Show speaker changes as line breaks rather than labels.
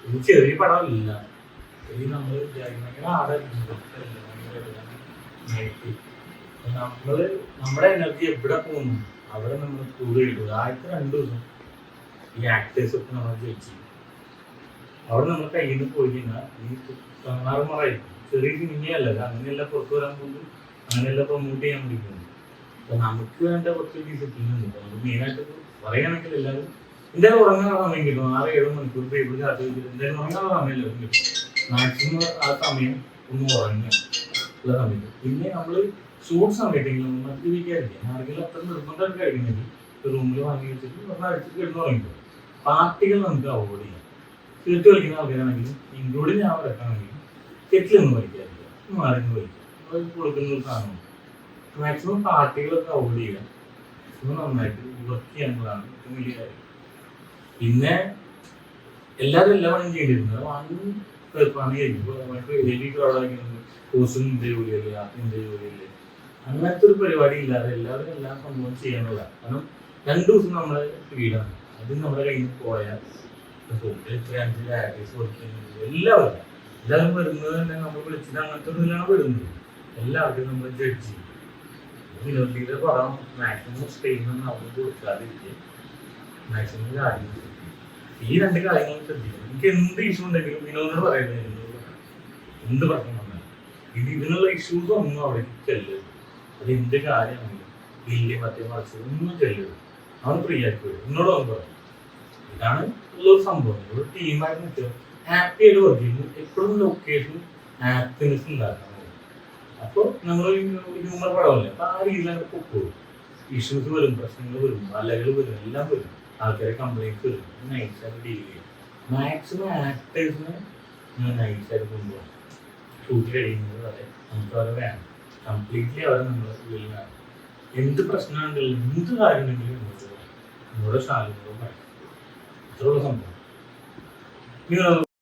ഇത് ചെറിയ പടമല്ല. ഈ നമ്മൾ ഭയങ്കര ആടായിരിക്കും. നമ്മള് നമ്മുടെ എനർജി എവിടെ പോകുന്നു അവിടെ നമ്മൾ കൂടുതൽ ഇടുക. ആദ്യത്തെ 2 ദിവസം ഈ ആക്ടേഴ്സ് ഒക്കെ നമ്മൾ ജയിച്ചു. അവിടെ നമ്മൾ കയ്യിൽ നിന്ന് പോയി കഴിഞ്ഞാൽ ഈ കാണാറുമാറായിരിക്കും. ചെറിയ സിനിമയല്ല, അങ്ങനെയല്ല പുറത്തു വരാൻ പോകുന്നത്, അങ്ങനെയല്ല പ്രൊമോട്ട് ചെയ്യാൻ വേണ്ടിക്കുന്നത്. അപ്പൊ നമുക്ക് വേണ്ട കുറച്ച് ഡിസിപ്ലിൻ ഉണ്ട്. നമുക്ക് മെയിനായിട്ട് പറയുകയാണെങ്കിൽ എല്ലാവരും എന്തായാലും ഉറങ്ങാനുള്ള സമയം കിട്ടും. 6-7 മണിക്കൂർ ടേബിൾ കാത്തു വെച്ചിട്ട് എന്തായാലും ഉറങ്ങാനുള്ള സമയം എല്ലാവരും കിട്ടും. മാക്സിമം ആ സമയം ഒന്ന് ഉറങ്ങുക ഉള്ള സമയത്ത്. പിന്നെ നമ്മൾ ഷൂട്ട് സമയത്തെങ്കിലും മറ്റു വീക്കായിരിക്കും ആരെങ്കിലും അത്ര നിർബന്ധമായിട്ട് കഴിക്കുന്നെങ്കിൽ റൂമിൽ വാങ്ങി വെച്ചിട്ട് നമ്മൾ അടിച്ചിട്ട് കിടന്ന് ഉറങ്ങിക്കും. പാർട്ടികൾ നമുക്ക് അവോയ്ഡ് ചെയ്യാം. തീർത്ത് കളിക്കുന്ന ആൾക്കാരാണെങ്കിലും ഇൻക്ലൂഡിങ് ഞാൻ വരക്കാണെങ്കിലും കെറ്റിലൊന്നും വലിക്കാറില്ല, മാറിന്ന് വലിക്കും കൊടുക്കുന്ന ഒരു സാധനം. മാക്സിമം പാർട്ടികളൊക്കെ അവോയ്ഡ് ചെയ്യുക. മാക്സിമം നന്നായിട്ട് വർക്ക് ചെയ്യാനുള്ളതാണ് ഏറ്റവും വലിയ കാര്യം. പിന്നെ എല്ലാവരും എല്ലാ പണിയും ചെയ്തിരുന്നത് പണി ഹെവി ക്രൗഡാക്കുന്നത് കോഴ്സും ഇന്ത്യ ജോലിയല്ലേ, ഇന്ത്യ ജോലിയല്ലേ, അങ്ങനത്തെ ഒരു പരിപാടി ഇല്ലാതെ എല്ലാവരും എല്ലാ സംഭവം ചെയ്യാനുള്ള. കാരണം 2 ദിവസം നമ്മളെ ഫ്രീഡാണ്. അത് നമ്മുടെ കയ്യിൽ നിന്ന് പോയാൽ എത്ര 5 ആക്ടേഴ്സ് വർക്ക് ചെയ്യുന്നത് എല്ലാവരും വരുന്നത് തന്നെ നമ്മൾ വിളിച്ചിട്ട് അങ്ങനത്തെ ഒരു ഇതിലാണ് വരുന്നത്. എല്ലാവർക്കും നമ്മൾ ജഡ്ജ് ചെയ്യും. വിനോദിയുടെ പടം മാക്സിമം സ്ക്രീനൊന്നും അവർ കൊടുക്കാതിരിക്കുക, മാക്സിമം കാര്യങ്ങൾ ഈ 2 കാര്യങ്ങൾ ശ്രദ്ധിക്കണം. എനിക്ക് എന്ത് ഇഷ്യൂ ഉണ്ടെങ്കിലും വിനോദിനോട് പറയുന്നത് എന്ത് പ്രശ്നം വന്നാലും ഇതിനുള്ള ഇഷ്യൂസ് ഒന്നും അവിടെ ചെല്ലരുത്. അത് എന്ത് കാര്യമാണെങ്കിലും വലിയ മറ്റേ മറിച്ച് ഒന്നും ചെല്ലരുത്. അവൻ ഫ്രീ ആക്കി വരും. എന്നോട് അവൻ പറയും ഇതാണ് ഉള്ളൊരു സംഭവം. ഒരു ടീമായിട്ട് നിൽക്കുക, ഹാപ്പി ആയിട്ട് വർക്ക് ചെയ്യുന്നു. എപ്പോഴും ലൊക്കേഷൻ ഹാപ്പിനെസ് ഉണ്ടാക്കണം. അപ്പോൾ നമ്മൾ ഹ്യൂമർ പടമല്ലേ, അപ്പോൾ ആ രീതിയിലാണ് പൊക്കോളൂ. ഇഷ്യൂസ് വരും, പ്രശ്നങ്ങൾ വരും, അലകൾ വരും, എല്ലാം വരും, ആൾക്കാരെ കംപ്ലൈൻറ്റ്സ് വരും. നൈസായിട്ട് ഡീൽ ചെയ്യും. മാക്സിമം ആക്ടേഴ്സിനെ നൈസായിട്ട് കൊണ്ടുപോകാം. ഷൂട്ട് കഴിയുന്നത് വരെ നമുക്ക് അവരെ വേണം. കംപ്ലീറ്റ്ലി അവരെ നമ്മൾ ഉള്ളിൽ വേണം. എന്ത് പ്രശ്നമുണ്ടെങ്കിലും എന്ത് കാര്യം ഉണ്ടെങ്കിലും നമ്മുടെ ശാലകളോ പറയും. ഇത്രയുള്ള സംഭവം.